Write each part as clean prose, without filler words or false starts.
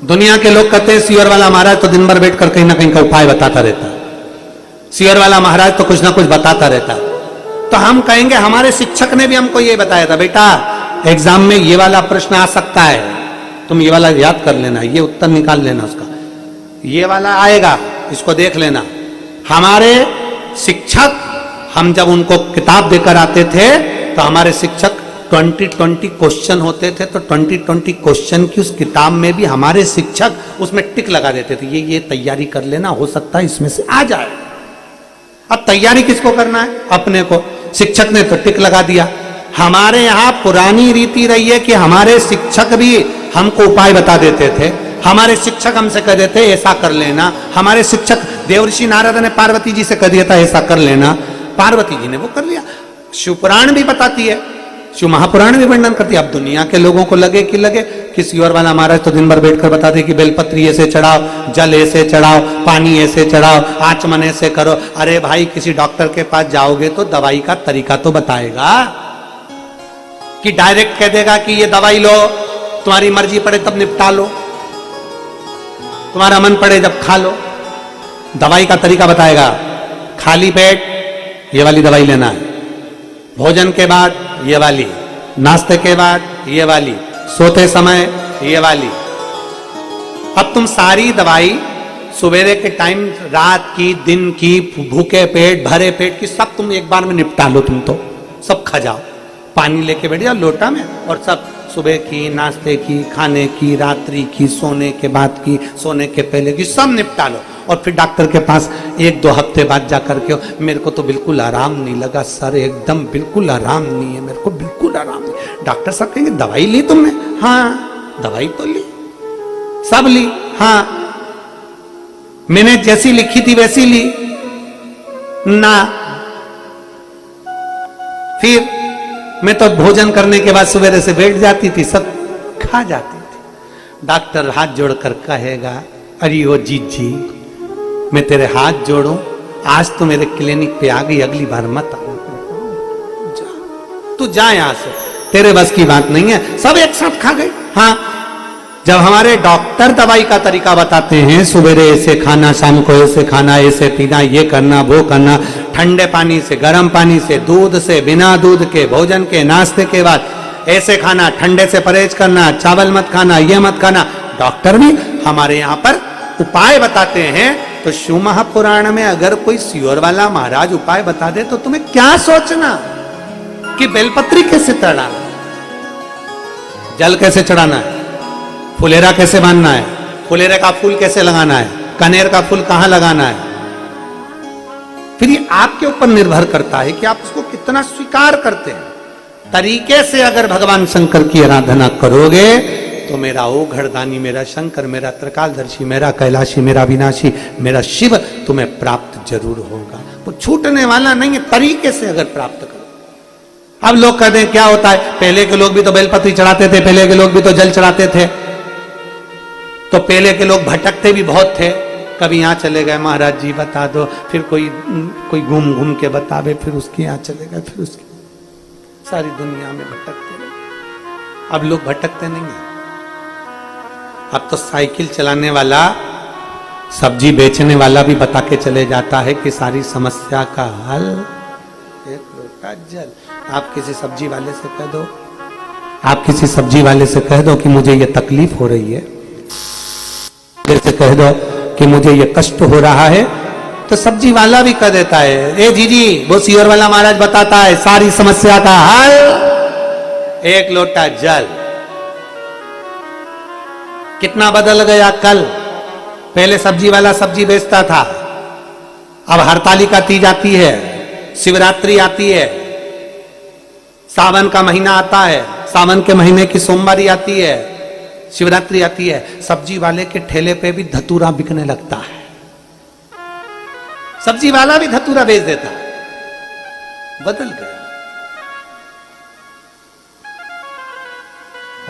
दुनिया के लोग कहते हैं सीवर वाला महाराज तो दिन भर बैठकर कहीं ना कहीं का उपाय बताता रहता है, सीवर वाला महाराज तो कुछ ना कुछ बताता रहता है। तो हम कहेंगे हमारे शिक्षक ने भी हमको ये बताया था, बेटा एग्जाम में ये वाला प्रश्न आ सकता है, तुम ये वाला याद कर लेना, ये उत्तर निकाल लेना उसका, ये वाला आएगा, इसको देख लेना। हमारे शिक्षक, हम जब उनको किताब देकर आते थे तो हमारे शिक्षक 20-20 क्वेश्चन होते थे, तो 20-20 क्वेश्चन की उस किताब में भी हमारे शिक्षक उसमें टिक लगा देते थे, ये तैयारी कर लेना, हो सकता है इसमें से आ जाए। अब तैयारी किसको करना है? अपने को। शिक्षक ने तो टिक लगा दिया। हमारे यहाँ पुरानी रीति रही है कि हमारे शिक्षक भी हमको उपाय बता देते थे, हमारे शिक्षक हमसे कह देते ऐसा कर लेना। हमारे शिक्षक देवर्षि नारद ने पार्वती जी से कह दिया था ऐसा कर लेना, पार्वती जी ने वो कर लिया। शिवपुराण भी बताती है, शिव महापुराण भी वर्णन करती है। अब दुनिया के लोगों को लगे कि सीवर वाला महाराज तो दिन भर बैठकर बता दे कि बेलपत्री ऐसे चढ़ाओ, जल ऐसे चढ़ाओ, पानी ऐसे चढ़ाओ, आचमन ऐसे करो। अरे भाई, किसी डॉक्टर के पास जाओगे तो दवाई का तरीका तो बताएगा, कि डायरेक्ट कह देगा कि ये दवाई लो, तुम्हारी मर्जी पड़े तब निपटा लो, तुम्हारा मन पड़े जब खा लो। दवाई का तरीका बताएगा। खाली पेट ये वाली दवाई लेना है, भोजन के बाद ये वाली, नाश्ते के बाद ये वाली, सोते समय ये वाली। अब तुम सारी दवाई सवेरे के टाइम, रात की, दिन की, भूखे पेट, भरे पेट की, सब तुम एक बार में निपटा लो। तुम तो सब खा जाओ, पानी लेके बैठ जाओ लोटा में, और सब सुबह की, नाश्ते की, खाने की, रात्रि की, सोने के बाद की, सोने के पहले की, सब निपटा लो। और फिर डॉक्टर के पास 1-2 हफ्ते बाद जाकर के, मेरे को तो बिल्कुल आराम नहीं लगा सर, एकदम बिल्कुल आराम नहीं है, मेरे को बिल्कुल आराम नहीं। डॉक्टर साहब कहेंगे दवाई ली तुमने? हाँ दवाई तो ली, सब ली। हाँ मैंने जैसी लिखी थी वैसी ली ना। फिर मैं तो भोजन करने के बाद सवेरे से बैठ जाती थी, सब खा जाती थी। डॉक्टर हाथ जोड़कर कहेगा, अरे ओ जीजी, मैं तेरे हाथ जोड़ूं, आज तो मेरे क्लिनिक पे आ गई, अगली बार मत आ, तू जा यहां से, तेरे बस की बात नहीं है। सब एक साथ खा गए। हाँ, जब हमारे डॉक्टर दवाई का तरीका बताते हैं, सवेरे ऐसे खाना, शाम को ऐसे खाना, ऐसे पीना, ये करना, वो करना, ठंडे पानी से, गर्म पानी से, दूध से, बिना दूध के, भोजन के, नाश्ते के बाद ऐसे खाना, ठंडे से परहेज करना, चावल मत खाना, ये मत खाना, डॉक्टर भी हमारे यहाँ पर उपाय बताते हैं। तो शिव महापुराण में अगर कोई सीवर वाला महाराज उपाय बता दे तो तुम्हें क्या सोचना कि बेलपत्री कैसे चढ़ाना, जल कैसे चढ़ाना है, फुलेरा कैसे बांधना है, फुलेरे का फूल कैसे लगाना है, कनेर का फूल कहां लगाना है। फिर ये आपके ऊपर निर्भर करता है कि आप उसको कितना स्वीकार करते हैं। तरीके से अगर भगवान शंकर की आराधना करोगे तो मेरा ओ घरदानी, मेरा शंकर, मेरा त्रिकालदर्शी, मेरा कैलाशी, मेरा विनाशी, मेरा शिव तुम्हें प्राप्त जरूर होगा। वो छूटने वाला नहीं है, तरीके से अगर प्राप्त करो। अब लोग कहते हैं क्या होता है, पहले के लोग भी तो बेलपत्री चढ़ाते थे, पहले के लोग भी तो जल चढ़ाते थे, तो पहले के लोग भटकते भी बहुत थे। कभी यहाँ चले गए, महाराज जी बता दो, फिर कोई घूम घूम के बतावे, फिर उसके यहाँ चले गए, फिर उसकी, सारी दुनिया में भटकते रहे। अब लोग भटकते नहीं है। अब तो साइकिल चलाने वाला, सब्जी बेचने वाला भी बता के चले जाता है कि सारी समस्या का हल एक लोटा जल। आप किसी सब्जी वाले से कह दो, आप किसी सब्जी वाले से कह दो कि मुझे ये तकलीफ हो रही है, जैसे कह दो कि मुझे ये कष्ट हो रहा है, तो सब्जी वाला भी कह देता है, ए जीजी, वो सीवर वाला महाराज बताता है सारी समस्या का हल एक लोटा जल। कितना बदल गया कल। पहले सब्जी वाला सब्जी बेचता था, अब हरतालिका तीज आती है, शिवरात्रि आती है, सावन का महीना आता है, सावन के महीने की सोमवारी आती है, शिवरात्रि आती है, सब्जी वाले के ठेले पे भी धतूरा बिकने लगता है। सब्जी वाला भी धतूरा बेच देता है। बदल गया।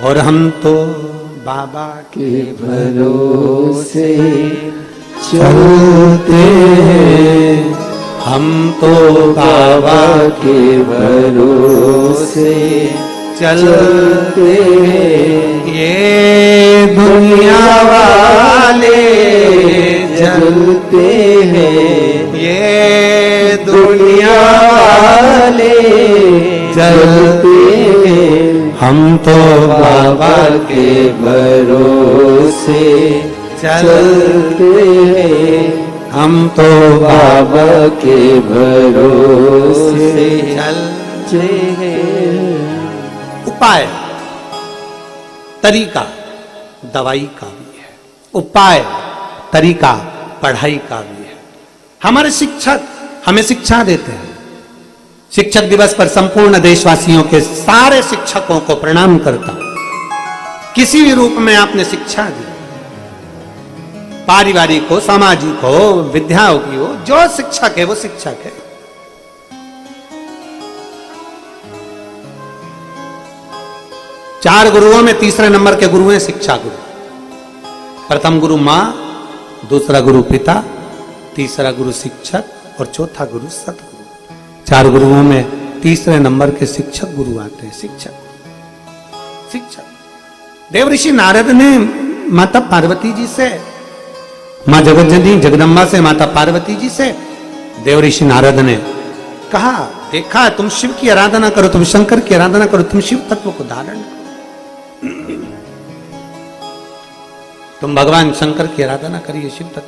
और हम तो बाबा के भरोसे चलते हैं, हम तो बाबा के भरोसे चलते हैं। ये दुनिया हम तो बाबा के भरोसे चलते हैं, हम तो बाबा के भरोसे चलते हैं। उपाय तरीका दवाई का भी है, उपाय तरीका पढ़ाई का भी है। हमारे शिक्षक हमें शिक्षा देते हैं। शिक्षक दिवस पर संपूर्ण देशवासियों के सारे शिक्षकों को प्रणाम करता हूं। किसी भी रूप में आपने शिक्षा दी, पारिवारिक हो, सामाजिक हो, विद्याओं हो, जो शिक्षक है वो शिक्षक है। चार गुरुओं में तीसरे नंबर के गुरु हैं शिक्षा गुरु। प्रथम गुरु मां, दूसरा गुरु पिता, तीसरा गुरु शिक्षक और चौथा गुरु सतगुरु। चार गुरुओं में तीसरे नंबर के शिक्षक गुरु आते हैं। शिक्षक देवऋषि नारद ने माता पार्वती जी से, मां जगतजननी जगदम्बा से, माता पार्वती जी से देवऋषि नारद ने कहा, देखा तुम शिव की आराधना करो, तुम शंकर की आराधना करो, तुम शिव तत्व को धारण करो, तुम भगवान शंकर की आराधना करिए, शिव तत्व